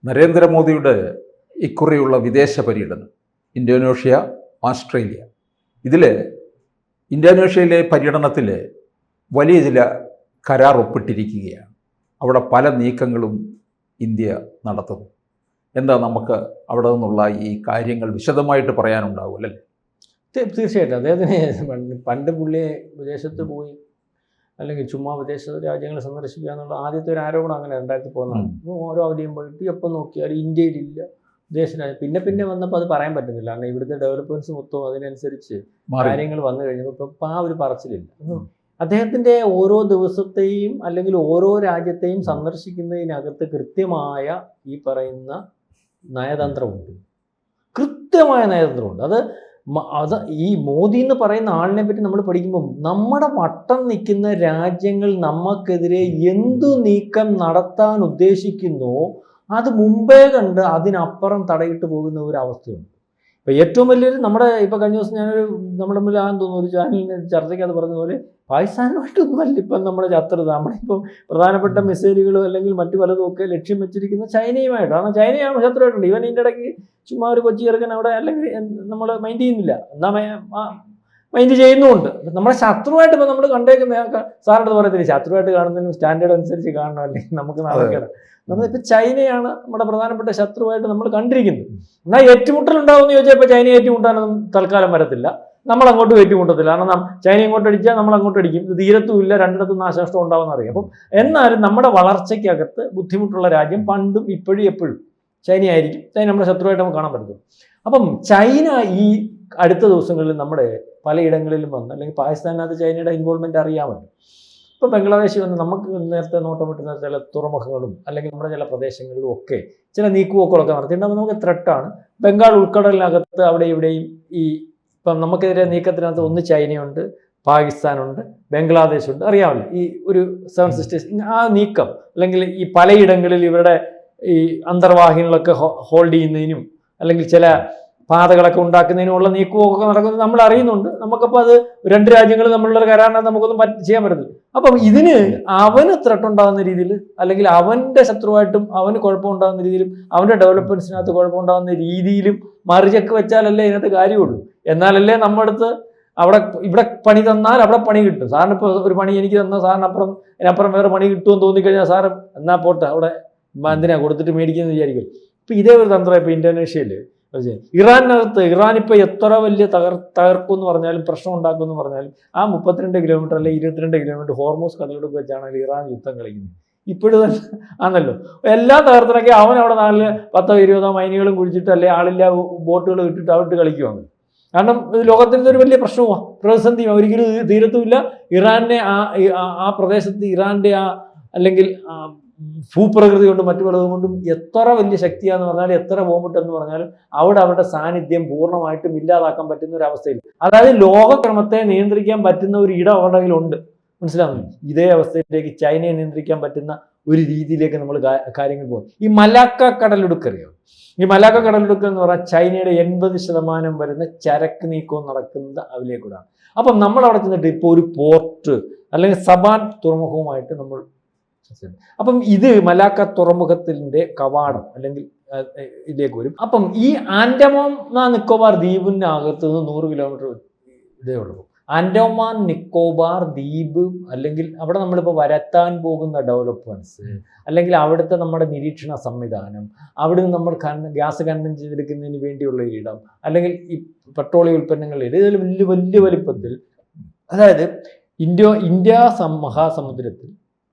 നരേന്ദ്രമോദിയുടെ ഇക്കുറിയുള്ള വിദേശ പര്യടനം ഇന്തോനേഷ്യ, ഓസ്ട്രേലിയ. ഇതിൽ ഇന്തോനേഷ്യയിലെ പര്യടനത്തിൽ വലിയ ചില കരാർ ഒപ്പിട്ടിരിക്കുകയാണ്. അവിടെ പല നീക്കങ്ങളും ഇന്ത്യ നടത്തുന്നു. എന്താ നമുക്ക് അവിടെ നിന്നുള്ള ഈ കാര്യങ്ങൾ വിശദമായിട്ട് പറയാനുണ്ടാവും അല്ലേ? തീർച്ചയായിട്ടും. അദ്ദേഹത്തിന് പണ്ട് പുള്ളിയെ വിദേശത്ത് പോയി അല്ലെങ്കിൽ ചുമ്മാ വിദേശ രാജ്യങ്ങൾ സന്ദർശിക്കുക എന്നുള്ള ആദ്യത്തെ ഒരു ആരോപണം അങ്ങനെ 2014 ഓരോ അവധിയും പോയിട്ട് എപ്പോൾ നോക്കിയാലും ഇന്ത്യയിലില്ല വിദേശ രാജ്യം. പിന്നെ വന്നപ്പോൾ അത് പറയാൻ പറ്റുന്നില്ല. കാരണം ഇവിടുത്തെ ഡെവലപ്മെൻറ്റ്സ് മൊത്തം അതിനനുസരിച്ച് കാര്യങ്ങൾ വന്നു കഴിഞ്ഞപ്പോൾ ഇപ്പം ആ ഒരു പറച്ചിലില്ല. അദ്ദേഹത്തിൻ്റെ ഓരോ ദിവസത്തെയും അല്ലെങ്കിൽ ഓരോ രാജ്യത്തെയും സന്ദർശിക്കുന്നതിനകത്ത് കൃത്യമായ ഈ പറയുന്ന നയതന്ത്രമുണ്ട്, കൃത്യമായ നയതന്ത്രമുണ്ട്. അത് ഈ മോദി എന്ന് പറയുന്ന ആളിനെ പറ്റി നമ്മൾ പഠിക്കുമ്പോൾ നമ്മുടെ വട്ടം നിൽക്കുന്ന രാജ്യങ്ങൾ നമുക്കെതിരെ എന്തു നീക്കം നടത്താൻ ഉദ്ദേശിക്കുന്നോ അത് മുമ്പേ കണ്ട് അതിനപ്പുറം തടയിട്ട് പോകുന്ന ഒരു അവസ്ഥയുണ്ട്. ഇപ്പം ഏറ്റവും വലിയൊരു ഇപ്പം കഴിഞ്ഞ ദിവസം നമ്മുടെ മുമ്പിൽ തോന്നുന്നു ഒരു ചാനലിന് ചർച്ചയ്ക്കത് പറഞ്ഞതുപോലെ പാകിസ്ഥാനുമായിട്ടൊന്നുമല്ല ഇപ്പം നമ്മുടെ ശത്രുത. നമ്മളിപ്പം പ്രധാനപ്പെട്ട മിസൈലുകളും അല്ലെങ്കിൽ മറ്റു പലതും ഒക്കെ ലക്ഷ്യം വെച്ചിരിക്കുന്ന ചൈനയുമായിട്ടാണ്. ചൈനയാണ് ശത്രുവായിട്ടുണ്ട്. ഇവൻ ഇതിൻ്റെ ഇടയ്ക്ക് ചുമ്മാ ഒരു കൊച്ചി ചെറുക്കൻ അവിടെ അല്ലെങ്കിൽ നമ്മൾ മൈൻഡ് ചെയ്യുന്നില്ല, എന്നാൽ മൈൻഡ് ചെയ്യുന്നുമുണ്ട്. നമ്മുടെ ശത്രുവായിട്ട് ഇപ്പം നമ്മൾ കണ്ടേക്കുന്ന സാറിൻ്റെ പറയത്തില്ല, ശത്രുവായിട്ട് കാണുന്നതിനും സ്റ്റാൻഡേർഡ് അനുസരിച്ച് കാണണം, അല്ലെങ്കിൽ നമുക്ക് നാളെ നമ്മളിപ്പോൾ ചൈനയാണ് നമ്മുടെ പ്രധാനപ്പെട്ട ശത്രുവായിട്ട് നമ്മൾ കണ്ടിരിക്കുന്നത്. എന്നാൽ ഏറ്റുമുട്ടലുണ്ടാവുമെന്ന് ചോദിച്ചാൽ ഇപ്പോൾ ചൈന ഏറ്റുമുട്ടാനൊന്നും തൽക്കാലം വരത്തില്ല, നമ്മൾ അങ്ങോട്ടും ഏറ്റുമുട്ടത്തില്ല. കാരണം ചൈന ഇങ്ങോട്ട് അടിച്ചാൽ നമ്മൾ അങ്ങോട്ട് അടിക്കും, ഇത് തീരത്തുമില്ല, രണ്ടിടത്തും നാശനഷ്ടം ഉണ്ടാവുമെന്ന് അറിയാം. അപ്പം എന്നാലും നമ്മുടെ വളർച്ചയ്ക്കകത്ത് ബുദ്ധിമുട്ടുള്ള രാജ്യം പണ്ടും ഇപ്പോഴും എപ്പോഴും ചൈനയായിരിക്കും. ചൈന നമ്മുടെ ശത്രുവായിട്ട് നമുക്ക് കാണാൻ പറ്റും. അപ്പം ചൈന ഈ അടുത്ത ദിവസങ്ങളിൽ നമ്മുടെ പലയിടങ്ങളിലും വന്ന്, അല്ലെങ്കിൽ പാകിസ്ഥാനകത്ത് ചൈനയുടെ ഇൻവോൾവ്മെൻറ്റ് അറിയാമല്ലോ. ഇപ്പോൾ ബംഗ്ലാദേശിൽ വന്ന് നമുക്ക് നേരത്തെ നോട്ടം വിട്ടുന്ന ചില തുറമുഖങ്ങളും അല്ലെങ്കിൽ നമ്മുടെ ചില പ്രദേശങ്ങളിലും ഒക്കെ ചില നീക്കുപോക്കുകളൊക്കെ നടത്തിയിട്ടുണ്ടാകുമ്പോൾ നമുക്ക് ത്രെട്ടാണ്. ബംഗാൾ ഉൾക്കടലിനകത്ത് അവിടെ ഇവിടെയും ഇപ്പം നമുക്കെതിരെ നീക്കത്തിനകത്ത് ഒന്ന് ചൈനയുണ്ട്, പാകിസ്ഥാനുണ്ട്, ബംഗ്ലാദേശുണ്ട്, അറിയാമല്ലോ. ഈ ഒരു 7 സിസ്റ്റേഴ്സ് ആ നീക്കം അല്ലെങ്കിൽ ഈ പലയിടങ്ങളിൽ ഇവരുടെ ഈ അന്തർവാഹിനികളൊക്കെ ഹോൾഡ് ചെയ്യുന്നതിനും അല്ലെങ്കിൽ ചില പാതകളൊക്കെ ഉണ്ടാക്കുന്നതിനുള്ള നീക്കുപോക്കൊക്കെ നടക്കുന്നത് നമ്മൾ അറിയുന്നുണ്ട്. നമുക്കപ്പോൾ അത് രണ്ട് രാജ്യങ്ങൾ തമ്മിലുള്ള കരാറിനകത്ത് നമുക്കൊന്നും ചെയ്യാൻ പറ്റത്തില്ല. അപ്പം ഇതിന് അവന് ത്രെട്ടുണ്ടാകുന്ന രീതിയിൽ അല്ലെങ്കിൽ അവൻ്റെ ശത്രുവായിട്ടും അവന് കുഴപ്പമുണ്ടാകുന്ന രീതിയിലും അവൻ്റെ ഡെവലപ്മെൻറ്റ്സിനകത്ത് കുഴപ്പമുണ്ടാകുന്ന രീതിയിലും മറിചക്ക് വെച്ചാലല്ലേ ഇതിനകത്ത് കാര്യമുള്ളൂ. എന്നാലല്ലേ നമ്മുടെ അടുത്ത് ഇവിടെ പണി തന്നാൽ അവിടെ പണി കിട്ടും. സാറിന് ഇപ്പോൾ ഒരു പണി എനിക്ക് തന്നാൽ സാറിന് അതിനപ്പുറം വേറെ പണി കിട്ടുമെന്ന് തോന്നിക്കഴിഞ്ഞാൽ സാറ് എന്നാൽ പോട്ടെ അവിടെ എന്തിനാ കൊടുത്തിട്ട് മേടിക്കുമെന്ന് വിചാരിക്കും. ഇപ്പം ഇതേ ഒരു തന്ത്രം ഇപ്പോൾ ഇന്തോനേഷ്യയിൽ ഇറാനകത്ത് ഇപ്പോൾ എത്ര വലിയ തകർക്കും എന്ന് പറഞ്ഞാലും പ്രശ്നം ഉണ്ടാക്കും എന്ന് പറഞ്ഞാലും ആ 32 കിലോമീറ്റർ അല്ലെങ്കിൽ 22 കിലോമീറ്റർ ഹോർമൂസ് കടലിടുക്ക് വെച്ചാണ് ഇറാൻ യുദ്ധം കളിക്കുന്നത്. ഇപ്പോഴും തന്നെ ആണല്ലോ. എല്ലാം തകർത്തിറക്കി അവൻ അവിടെ 10-20 മൈനുകളും കുഴിച്ചിട്ട് അല്ലെങ്കിൽ ആളില്ല ബോട്ടുകൾ ഇട്ടിട്ട് അവിടെ കളിക്കുവാണ്. കാരണം ഇത് ലോകത്തിൻ്റെ ഒരു വലിയ പ്രശ്നമാണ്, പ്രതിസന്ധിയും ഒരിക്കലും തീരത്തുമില്ല. ഇറാനെ ആ പ്രദേശത്ത് ഇറാൻ്റെ അല്ലെങ്കിൽ ഭൂപ്രകൃതി കൊണ്ടും മറ്റു പലതും കൊണ്ടും എത്ര വലിയ ശക്തിയാന്ന് പറഞ്ഞാലും എത്ര ബോംബിട്ടെന്ന് പറഞ്ഞാലും അവരുടെ സാന്നിധ്യം പൂർണ്ണമായിട്ടും ഇല്ലാതാക്കാൻ പറ്റുന്ന ഒരു അവസ്ഥയിൽ, അതായത് ലോകക്രമത്തെ നിയന്ത്രിക്കാൻ പറ്റുന്ന ഒരു ഇടം അവരുടെ കയ്യിലുണ്ട്. മനസ്സിലാവുന്നു? ഇതേ അവസ്ഥയിലേക്ക് ചൈനയെ നിയന്ത്രിക്കാൻ പറ്റുന്ന ഒരു രീതിയിലേക്ക് നമ്മൾ കാര്യങ്ങൾ പോകും. ഈ മലാക്ക കടലിടുക്കറിയോ? ഈ മലാക്ക കടലിടുക്ക് എന്ന് പറഞ്ഞാൽ ചൈനയുടെ 80% വരുന്ന ചരക്ക് നീക്കവും നടക്കുന്നത് അതിലേക്കൂടാണ്. അപ്പം നമ്മൾ അവിടെ ചെന്നിട്ട് ഇപ്പോൾ ഒരു പോർട്ട് അല്ലെങ്കിൽ സബാൻ തുറമുഖവുമായിട്ട് നമ്മൾ, അപ്പം ഇത് മലാക്ക തുറമുഖത്തിൻ്റെ കവാടം അല്ലെങ്കിൽ ഇതിലേക്ക് വരും. അപ്പം ഈ ആൻഡമാൻ നിക്കോബാർ ദ്വീപിനകത്ത് നിന്ന് 100 കിലോമീറ്റർ ഇതേ ഉള്ളൂ. ആൻഡമാൻ നിക്കോബാർ ദ്വീപ് അല്ലെങ്കിൽ അവിടെ നമ്മളിപ്പോൾ വരത്താൻ പോകുന്ന ഡെവലപ്മെൻറ്റ്സ് അല്ലെങ്കിൽ അവിടുത്തെ നമ്മുടെ നിരീക്ഷണ സംവിധാനം, അവിടുന്ന് നമ്മൾ ഗ്യാസ് ഖനനം ചെയ്തെടുക്കുന്നതിന് വേണ്ടിയുള്ള ഇടം അല്ലെങ്കിൽ ഈ പെട്രോളിയം ഉൽപ്പന്നങ്ങളുടെ ഇതിൽ വലിയ വലിപ്പത്തിൽ, അതായത് ഇന്ത്യ മഹാസമുദ്രത്തിൽ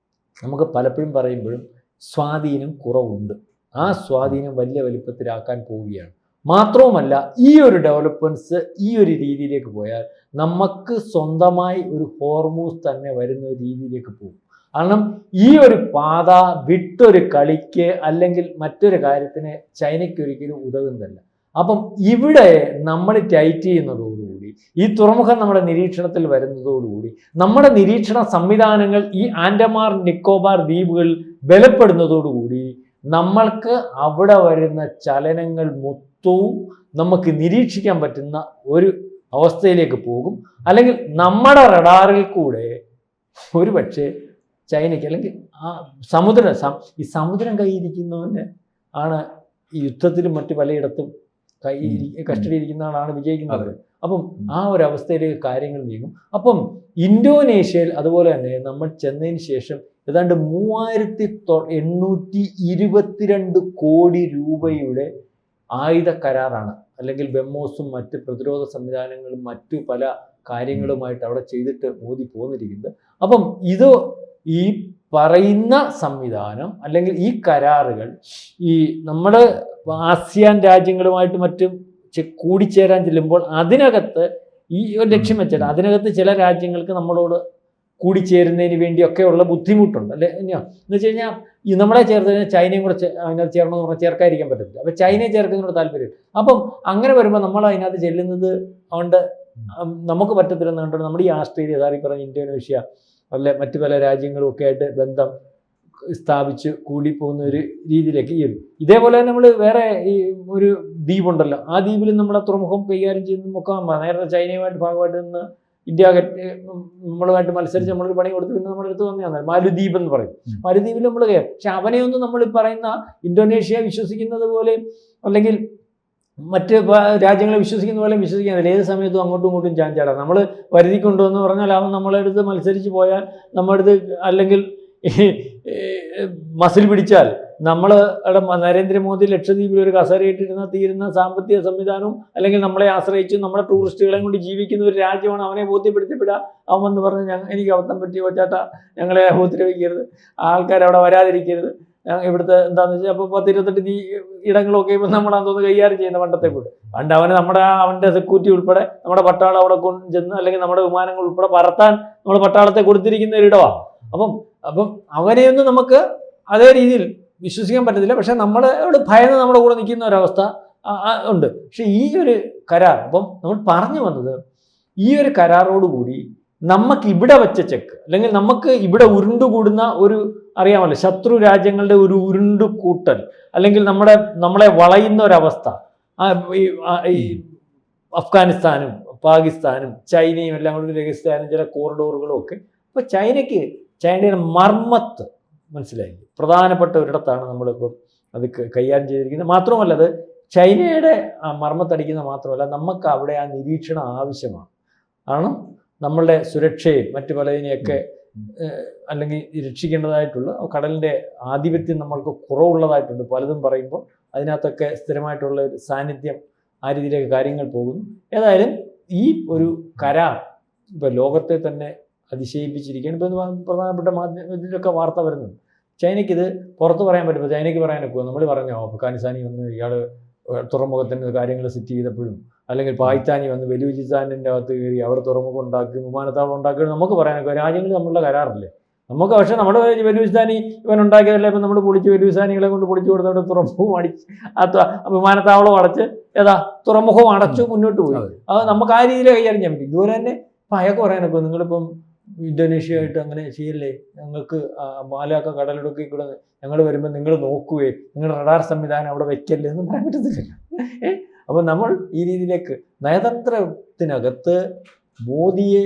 നമുക്ക് പലപ്പോഴും പറയുമ്പോഴും സ്വാധീനം കുറവുണ്ട്. ആ സ്വാധീനം വലിയ വലിപ്പത്തിലാക്കാൻ പോവുകയാണ്. മാത്രവുമല്ല ഈ ഒരു ഡെവലപ്മെൻറ്റ്സ് ഈ ഒരു രീതിയിലേക്ക് പോയാൽ നമുക്ക് സ്വന്തമായി ഒരു ഹോർമൂസ് തന്നെ വരുന്ന ഒരു രീതിയിലേക്ക് പോകും. കാരണം ഈ ഒരു പാത വിട്ടൊരു കളിക്ക് അല്ലെങ്കിൽ മറ്റൊരു കാര്യത്തിന് ചൈനയ്ക്ക് ഒരിക്കലും ഉതകുന്നതല്ല. അപ്പം ഇവിടെ നമ്മൾ ടൈറ്റ് ചെയ്യുന്നതോടുകൂടി ഈ തുറമുഖം നമ്മുടെ നിരീക്ഷണത്തിൽ വരുന്നതോടുകൂടി നമ്മുടെ നിരീക്ഷണ സംവിധാനങ്ങൾ ഈ ആൻഡമാൻ നിക്കോബാർ ദ്വീപുകൾ ബലപ്പെടുന്നതോടുകൂടി നമ്മൾക്ക് അവിടെ വരുന്ന ചലനങ്ങൾ മൊത്തവും നമുക്ക് നിരീക്ഷിക്കാൻ പറ്റുന്ന ഒരു അവസ്ഥയിലേക്ക് പോകും. അല്ലെങ്കിൽ നമ്മുടെ റഡാറിൽ കൂടെ ഒരു പക്ഷേ ചൈനയ്ക്ക് അല്ലെങ്കിൽ ഈ സമുദ്രം കയ്യിരിക്കുന്നവന് ആണ് ഈ യുദ്ധത്തിലും മറ്റു പലയിടത്തും കസ്റ്റഡി ഇരിക്കുന്ന ആളാണ് വിജയിക്കുന്നത്. അപ്പം ആ ഒരു അവസ്ഥയിലേക്ക് കാര്യങ്ങൾ നീങ്ങും. അപ്പം ഇന്തോനേഷ്യയിൽ അതുപോലെ തന്നെ നമ്മൾ ചെന്നതിന് ശേഷം ഏതാണ്ട് 3822 കോടി രൂപയുടെ ആയുധ കരാറാണ്, അല്ലെങ്കിൽ ബെമ്മോസും മറ്റ് പ്രതിരോധ സംവിധാനങ്ങളും മറ്റു പല കാര്യങ്ങളുമായിട്ട് അവിടെ ചെയ്തിട്ട് മോദി പോന്നിരിക്കുന്നത്. അപ്പം ഇത് ഈ പറയുന്ന സംവിധാനം അല്ലെങ്കിൽ ഈ കരാറുകൾ ഈ നമ്മുടെ ആസിയാൻ രാജ്യങ്ങളുമായിട്ട് മറ്റും കൂടിച്ചേരാൻ ചെല്ലുമ്പോൾ അതിനകത്ത് ഈ ഒരു ലക്ഷ്യം വെച്ചിട്ട് അതിനകത്ത് ചില രാജ്യങ്ങൾക്ക് നമ്മളോട് കൂടിച്ചേരുന്നതിന് വേണ്ടിയൊക്കെയുള്ള ബുദ്ധിമുട്ടുണ്ട് അല്ലെ. എന്ന് വെച്ച് കഴിഞ്ഞാൽ ഈ നമ്മളെ ചേർത്ത് കഴിഞ്ഞാൽ ചൈനയും കൂടെ അതിനകത്ത് ചേർണമെന്ന് പറഞ്ഞാൽ ചേർക്കാതിരിക്കാൻ പറ്റത്തില്ല. അപ്പോൾ ചൈനയെ ചേർക്കുന്നതിനോട് താല്പര്യം. അപ്പം അങ്ങനെ വരുമ്പോൾ നമ്മൾ അതിനകത്ത് ചെല്ലുന്നത് അതുകൊണ്ട് നമുക്ക് പറ്റത്തില്ലെന്ന് കണ്ടുകൊണ്ട് നമ്മുടെ ഈ ആസ്ട്രേലിയ, അതായത് പറഞ്ഞ ഇന്തോനേഷ്യ അല്ലെ മറ്റു പല രാജ്യങ്ങളും ഒക്കെ ആയിട്ട് ബന്ധം സ്ഥാപിച്ച് കൂടിപ്പോകുന്ന ഒരു രീതിയിലേക്ക് ഈ ഒരു ഇതേപോലെ തന്നെ നമ്മൾ വേറെ ഈ ഒരു ദ്വീപുണ്ടല്ലോ, ആ ദ്വീപിൽ നമ്മളെ തുറമുഖം കൈകാര്യം ചെയ്യുന്ന നോക്കാൻ നേരത്തെ ചൈനയുമായിട്ട് ഭാഗമായിട്ട് നിന്ന് ഇന്ത്യ നമ്മളുമായിട്ട് മത്സരിച്ച് നമ്മളൊരു പണി കൊടുത്ത് പിന്നെ നമ്മുടെ അടുത്ത് വന്നതാണ് മാലദ്വീപ് എന്ന് പറയും. മാലദ്വീപിൽ നമ്മൾ കയറും. പക്ഷെ അവനെയൊന്നും നമ്മൾ പറയുന്ന ഇന്തോനേഷ്യ വിശ്വസിക്കുന്നത് പോലെ അല്ലെങ്കിൽ മറ്റ് രാജ്യങ്ങളെ വിശ്വസിക്കുന്ന പോലെ വിശ്വസിക്കുന്നില്ല. ഏത് സമയത്തും അങ്ങോട്ടും ഇങ്ങോട്ടും ചാഞ്ചാടാം. നമ്മൾ വരുതി കൊണ്ടുവന്ന് പറഞ്ഞാൽ അവൻ നമ്മളെ അടുത്ത് മത്സരിച്ച് പോയാൽ നമ്മുടെ അടുത്ത് അല്ലെങ്കിൽ മസിൽ പിടിച്ചാൽ നമ്മൾ നരേന്ദ്രമോദി ലക്ഷദ്വീപിൽ ഒരു കസേരയിട്ടിരുന്ന തീരുന്ന സാമ്പത്തിക സംവിധാനവും അല്ലെങ്കിൽ നമ്മളെ ആശ്രയിച്ച് നമ്മുടെ ടൂറിസ്റ്റുകളെ കൊണ്ട് ജീവിക്കുന്ന ഒരു രാജ്യമാണ്. അവനെ ബോധ്യപ്പെടുത്തിപ്പെടാ അവൻ വന്ന് പറഞ്ഞ് എനിക്ക് അബദ്ധം പറ്റിയോ ചേട്ടാ, ഞങ്ങളെ ഉപദ്രവിക്കരുത്, ആൾക്കാരവിടെ വരാതിരിക്കരുത്, ഇവിടുത്തെ എന്താണെന്ന് വെച്ചാൽ അപ്പോൾ 10-28 ഇടങ്ങളൊക്കെ ഇപ്പം നമ്മളാന്ന് തോന്നുന്നു കൈകാര്യം ചെയ്യുന്ന പണ്ടത്തെ കൂട്ട്. പണ്ട് അവന് അവൻ്റെ സെക്യൂരിറ്റി ഉൾപ്പെടെ നമ്മുടെ പട്ടാളം അവിടെ ചെന്ന് അല്ലെങ്കിൽ നമ്മുടെ വിമാനങ്ങൾ ഉൾപ്പെടെ പറത്താൻ നമ്മൾ പട്ടാളത്തെ കൊടുത്തിരിക്കുന്ന ഒരിടമാണ്. അപ്പം അവനെയൊന്നും നമുക്ക് അതേ രീതിയിൽ വിശ്വസിക്കാൻ പറ്റത്തില്ല. പക്ഷെ നമ്മളോട് ഭയന്ന് നമ്മുടെ കൂടെ നിൽക്കുന്ന ഒരവസ്ഥ ഉണ്ട്. പക്ഷെ ഈ ഒരു കരാർ അപ്പം നമ്മൾ പറഞ്ഞു വന്നത് ഈ ഒരു കരാറോടുകൂടി നമുക്ക് ഇവിടെ വെച്ച ചെക്ക് അല്ലെങ്കിൽ നമുക്ക് ഇവിടെ ഉരുണ്ടുകൂടുന്ന ഒരു അറിയാമല്ലോ ശത്രു രാജ്യങ്ങളുടെ ഒരു ഉരുണ്ടുകൂട്ടൽ അല്ലെങ്കിൽ നമ്മളെ വളയുന്ന ഒരവസ്ഥ ഈ അഫ്ഗാനിസ്ഥാനും പാകിസ്ഥാനും ചൈനയും എല്ലാം കൂടി രഹസ്യാനും ചില കോറിഡോറുകളും ഒക്കെ. അപ്പോൾ ചൈനയുടെ മർമ്മത്ത് മനസ്സിലായി പ്രധാനപ്പെട്ട ഒരിടത്താണ് നമ്മളിപ്പോൾ അത് കൈകാര്യം ചെയ്തിരിക്കുന്നത്. മാത്രമല്ല അത് ചൈനയുടെ മർമ്മത്തടിക്കുന്ന മാത്രമല്ല നമുക്ക് അവിടെ ആ നിരീക്ഷണം ആവശ്യമാണ്. കാരണം നമ്മളുടെ സുരക്ഷയും മറ്റു പലതിനെയൊക്കെ അല്ലെങ്കിൽ രക്ഷിക്കേണ്ടതായിട്ടുള്ള കടലിൻ്റെ ആധിപത്യം നമ്മൾക്ക് കുറവുള്ളതായിട്ടുണ്ട്. പലതും പറയുമ്പോൾ അതിനകത്തൊക്കെ സ്ഥിരമായിട്ടുള്ള ഒരു സാന്നിധ്യം ആ രീതിയിലേക്ക് കാര്യങ്ങൾ പോകുന്നു. ഏതായാലും ഈ ഒരു കരാർ ഇപ്പോൾ ലോകത്തെ തന്നെ അതിശയിപ്പിച്ചിരിക്കുകയാണ്. ഇപ്പോൾ പ്രധാനപ്പെട്ട മാധ്യമത്തിലൊക്കെ വാർത്ത വരുന്നുണ്ട്. ചൈനയ്ക്കിത് പുറത്ത് പറയാൻ പറ്റുമ്പോൾ ചൈനയ്ക്ക് പറയാനൊക്കെ നമ്മൾ പറഞ്ഞോ അഫ്ഗാനിസ്ഥാനി വന്ന് ഇയാൾ തുറമുഖത്തിൻ്റെ കാര്യങ്ങൾ സെറ്റ് ചെയ്തപ്പോഴും അല്ലെങ്കിൽ പാകിസ്ഥാനി വന്ന് ബലൂചിസ്ഥാനിൻ്റെ അകത്ത് കയറി അവിടെ തുറമുഖം ഉണ്ടാക്കി വിമാനത്താവളം ഉണ്ടാക്കി നമുക്ക് പറയാനൊക്കെ രാജ്യങ്ങൾ നമ്മളുടെ കരാറില്ലേ നമുക്ക്. പക്ഷേ നമ്മുടെ ബലൂചിസ്ഥാനി ഇവൻ ഉണ്ടാക്കിയതല്ലേ ഇപ്പം നമ്മൾ പൊളിച്ച് ബലൂചിസ്ഥാനികളെ കൊണ്ട് പൊളിച്ചു കൊടുത്തോടെ തുറമുഖവും അടിച്ച് വിമാനത്താവളവും അടച്ച് തുറമുഖവും അടച്ചു മുന്നോട്ട് പോയി. അത് നമുക്ക് ആ രീതിയിൽ കൈകാര്യം ചെയ്യാൻ പറ്റും. ഇതുപോലെ തന്നെ ഇപ്പം അയാൾക്ക് പറയാനൊക്കെ നിങ്ങളിപ്പം ഇന്തോനേഷ്യയായിട്ട് അങ്ങനെ ചെയ്യല്ലേ, ഞങ്ങൾക്ക് മാലാക്ക കടലിടുക്കി കൂടെ ഞങ്ങൾ വരുമ്പോൾ നിങ്ങൾ നോക്കുകയെ നിങ്ങളുടെ റഡാർ സംവിധാനം അവിടെ വെക്കല്ലേ എന്ന് പറയാൻ പറ്റത്തില്ല. അപ്പോൾ നമ്മൾ ഈ രീതിയിലേക്ക് നയതന്ത്രത്തിനകത്ത് മോദിയെ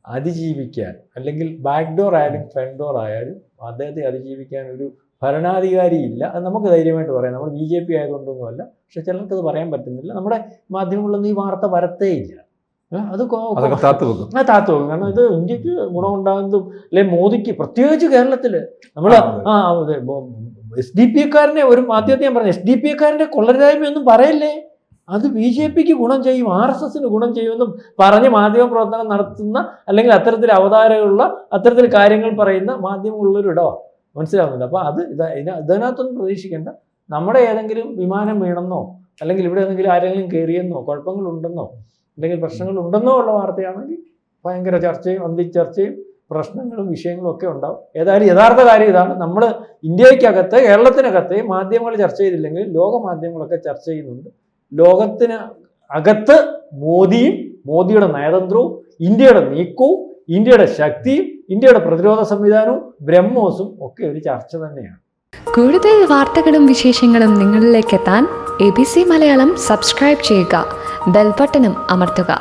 അതിജീവിക്കാൻ അല്ലെങ്കിൽ ബാക്ക് ഡോർ ആയാലും ഫ്രണ്ട് ഡോർ ആയാലും അദ്ദേഹത്തെ അതിജീവിക്കാൻ ഒരു ഭരണാധികാരി ഇല്ല. അത് നമുക്ക് ധൈര്യമായിട്ട് പറയാം. നമ്മൾ BJP ആയതുകൊണ്ടൊന്നുമല്ല. പക്ഷെ ചിലർക്കത് പറയാൻ പറ്റുന്നില്ല. നമ്മുടെ മാധ്യമങ്ങളിലൊന്നും ഈ വാർത്ത വരത്തേ ഇല്ല. അത് താത്തു വെക്കും. കാരണം ഇത് ഇന്ത്യക്ക് ഗുണമുണ്ടാകുന്നതും അല്ലെ മോദിക്ക് പ്രത്യേകിച്ച് കേരളത്തിൽ നമ്മൾ SDP-ക്കാരനെ ഒരു മാധ്യമത്തെ ഞാൻ പറഞ്ഞു SDP-ക്കാരൻ്റെ കൊള്ളരായ്മയൊന്നും പറയല്ലേ, അത് BJP-ക്ക് ഗുണം ചെയ്യും, RSSന് ഗുണം ചെയ്യുമെന്നും പറഞ്ഞ് മാധ്യമ പ്രവർത്തനം നടത്തുന്ന അല്ലെങ്കിൽ അത്തരത്തിൽ അവതാരമുള്ള അത്തരത്തിൽ കാര്യങ്ങൾ പറയുന്ന മാധ്യമമുള്ളൊരു ഇടമാണ്. മനസ്സിലാവുന്നുണ്ട്. അപ്പോൾ അത് ഇതിനകത്തൊന്നും പ്രതീക്ഷിക്കേണ്ട. നമ്മുടെ ഏതെങ്കിലും വിമാനം വീണെന്നോ അല്ലെങ്കിൽ ഇവിടെ ഏതെങ്കിലും ആരെങ്കിലും കയറിയെന്നോ കുഴപ്പങ്ങളുണ്ടെന്നോ അല്ലെങ്കിൽ പ്രശ്നങ്ങളുണ്ടെന്നോ ഉള്ള വാർത്തയാണെങ്കിൽ ഭയങ്കര ചർച്ചയും അന്തിച്ചർച്ചയും പ്രശ്നങ്ങളും വിഷയങ്ങളും ഒക്കെ ഉണ്ടാവും. ഏതായാലും യഥാർത്ഥ കാര്യം ഇതാണ്. നമ്മൾ ഇന്ത്യക്കകത്ത് കേരളത്തിനകത്ത് മാധ്യമങ്ങൾ ചർച്ച ചെയ്തില്ലെങ്കിൽ ലോക മാധ്യമങ്ങളൊക്കെ ചർച്ച ചെയ്യുന്നുണ്ട്. ലോകത്തിന് അകത്ത് മോദിയും മോദിയുടെ നയതന്ത്രവും ഇന്ത്യയുടെ നീക്കവും ഇന്ത്യയുടെ ശക്തിയും ഇന്ത്യയുടെ പ്രതിരോധ സംവിധാനവും ബ്രഹ്മോസും ഒക്കെ ഒരു ചർച്ച തന്നെയാണ്. കൂടുതൽ വാർത്തകളും വിശേഷങ്ങളും നിങ്ങളിലേക്ക് എത്താൻ ABC മലയാളം സബ്സ്ക്രൈബ് ചെയ്യുക, ബെൽ ബട്ടണും അമർത്തുക.